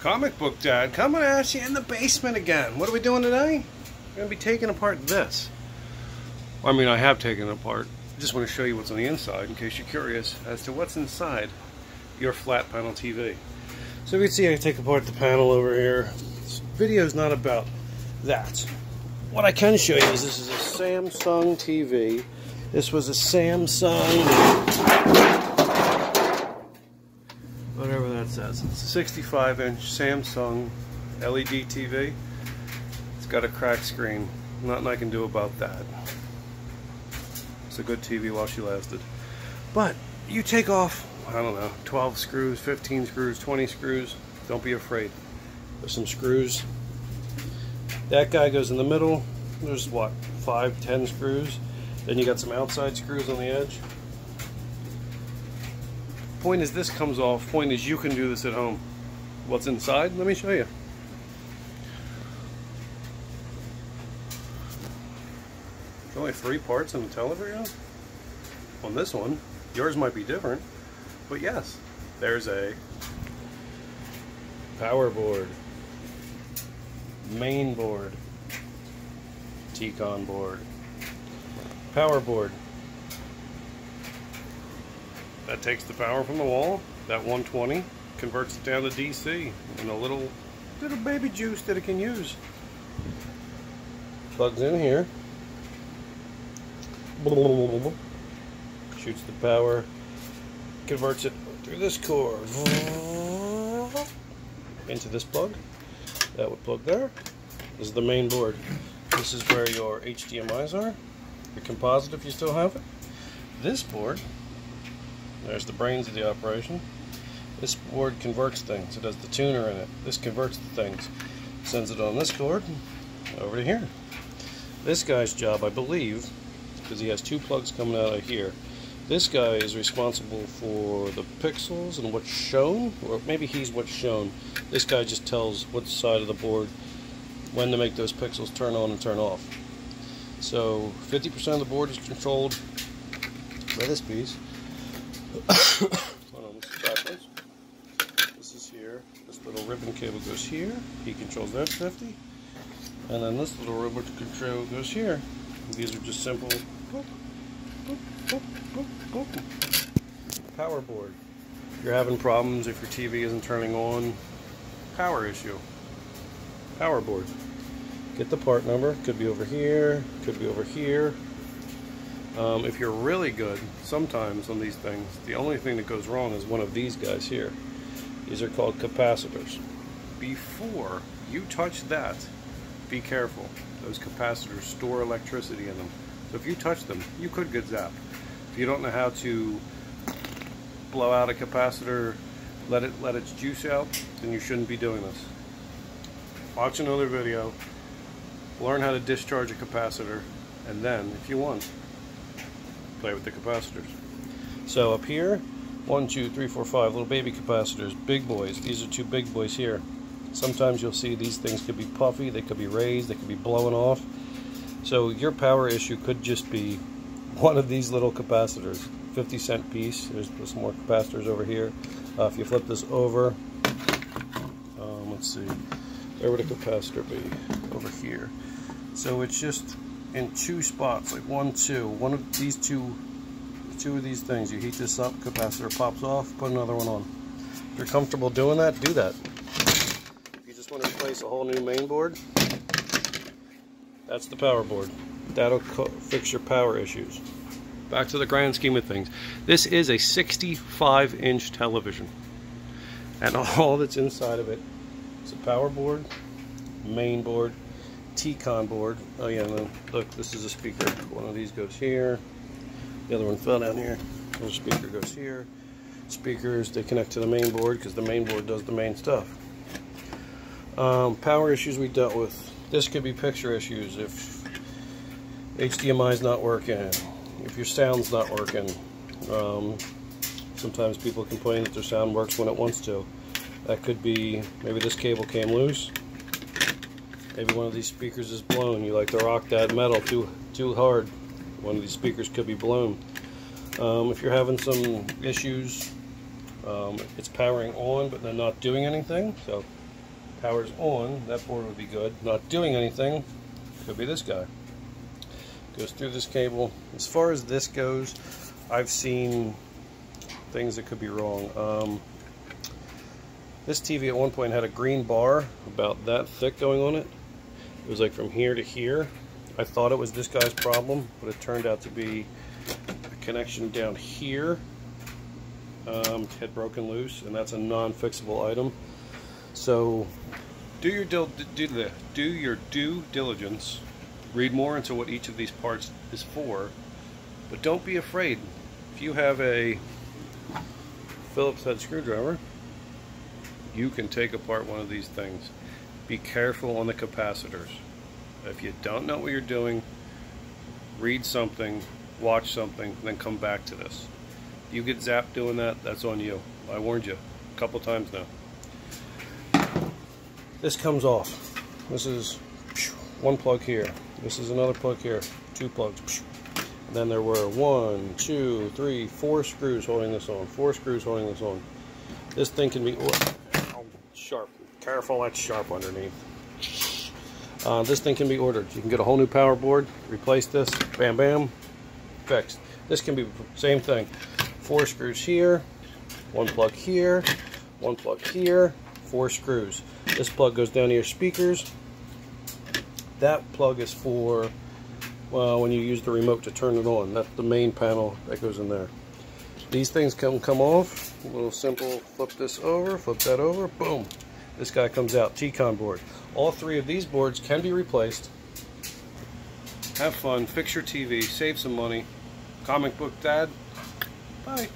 Comic Book Dad coming at you in the basement again. What are we doing today? We're going to be taking apart this. I mean, I have taken it apart. I just want to show you what's on the inside in case you're curious as to what's inside your flat panel TV. So you can see I take apart the panel over here. This video is not about that. What I can show you is this is a Samsung TV. This was a Samsung, whatever that says. It's a 65-inch Samsung LED TV. It's got a cracked screen. Nothing I can do about that. It's a good TV while she lasted. But you take off, I don't know, 12 screws, 15 screws, 20 screws. Don't be afraid. There's some screws. That guy goes in the middle. There's what, 5, 10 screws. Then you got some outside screws on the edge. Point is this comes off. Point is you can do this at home. What's inside? Let me show you. There's only 3 parts in the television. On this one, yours might be different, but yes, there's a power board, main board, T-Con board, power board. That takes the power from the wall. That 120 converts it down to DC and a little baby juice that it can use. Plugs in here. Shoots the power. Converts it through this cord into this plug. That would plug there. This is the main board. This is where your HDMIs are. Your composite, if you still have it. This board, there's the brains of the operation. This board converts things. It has the tuner in it. This converts the things. Sends it on this cord over to here. This guy's job, I believe, because he has 2 plugs coming out of here. This guy is responsible for the pixels and what's shown, or maybe he's what's shown. This guy just tells what side of the board when to make those pixels turn on and turn off. So 50% of the board is controlled by this piece. Hold on, this is backwards. This is here. This little ribbon cable goes here. He controls that 50. And then this little ribbon control goes here. These are just simple boop, boop, boop, boop, boop. Power board. If you're having problems, if your TV isn't turning on, power issue. Power board. Get the part number. Could be over here. Could be over here. If you're really good, sometimes on these things, the only thing that goes wrong is one of these guys here. These are called capacitors. Before you touch that, be careful. Those capacitors store electricity in them. So if you touch them, you could get zapped. If you don't know how to blow out a capacitor, let its juice out, then you shouldn't be doing this. Watch another video, learn how to discharge a capacitor, and then, if you want, play with the capacitors. So up here, 1, 2, 3, 4, 5 little baby capacitors, big boys. These are 2 big boys here. Sometimes you'll see these things could be puffy, they could be raised, they could be blowing off. So your power issue could just be one of these little capacitors. 50-cent piece. There's some more capacitors over here. If you flip this over, let's see, where would a capacitor be? Over here. So it's just in 2 spots, like 1, 2. One of these two of these things. You heat this up, capacitor pops off, put another one on. If you're comfortable doing that, do that. If you just want to replace a whole new main board, that's the power board. That'll fix your power issues. Back to the grand scheme of things. This is a 65-inch television. And all that's inside of it is a power board, main board, T-Con board. Oh yeah, no, look, this is a speaker. One of these goes here. The other one fell down here. The speaker goes here. Speakers, they connect to the main board because the main board does the main stuff. Power issues we dealt with. This could be picture issues if HDMI is not working, if your sound's not working. Sometimes people complain that their sound works when it wants to. That could be maybe this cable came loose. Maybe one of these speakers is blown. You like to rock that metal too hard. One of these speakers could be blown. If you're having some issues, it's powering on but they're not doing anything, so Power's on, that board would be good. Not doing anything, could be this guy. Goes through this cable. As far as this goes, I've seen things that could be wrong. This TV at one point had a green bar about that thick going on it. It was like from here to here. I thought it was this guy's problem, but it turned out to be a connection down here had broken loose, and that's a non-fixable item. So do your due diligence. Read more into what each of these parts is for, but don't be afraid. If you have a Phillips head screwdriver, you can take apart one of these things. Be careful on the capacitors. If you don't know what you're doing, read something, watch something, then come back to this. If you get zapped doing that, that's on you. I warned you a couple times now. This comes off. This is one plug here. This is another plug here. 2 plugs. And then there were 1, 2, 3, 4 screws holding this on. 4 screws holding this on. This thing can be sharp. Careful, that's sharp underneath. This thing can be ordered. You can get a whole new power board, replace this, bam bam, fixed. This can be same thing. 4 screws here, 1 plug here, 1 plug here, 4 screws. This plug goes down to your speakers. That plug is for when you use the remote to turn it on. That's the main panel that goes in there. These things come off. A little simple, flip this over, flip that over, boom. This guy comes out, T-Con board. All 3 of these boards can be replaced. Have fun, fix your TV, save some money. Comic Book Dad, bye.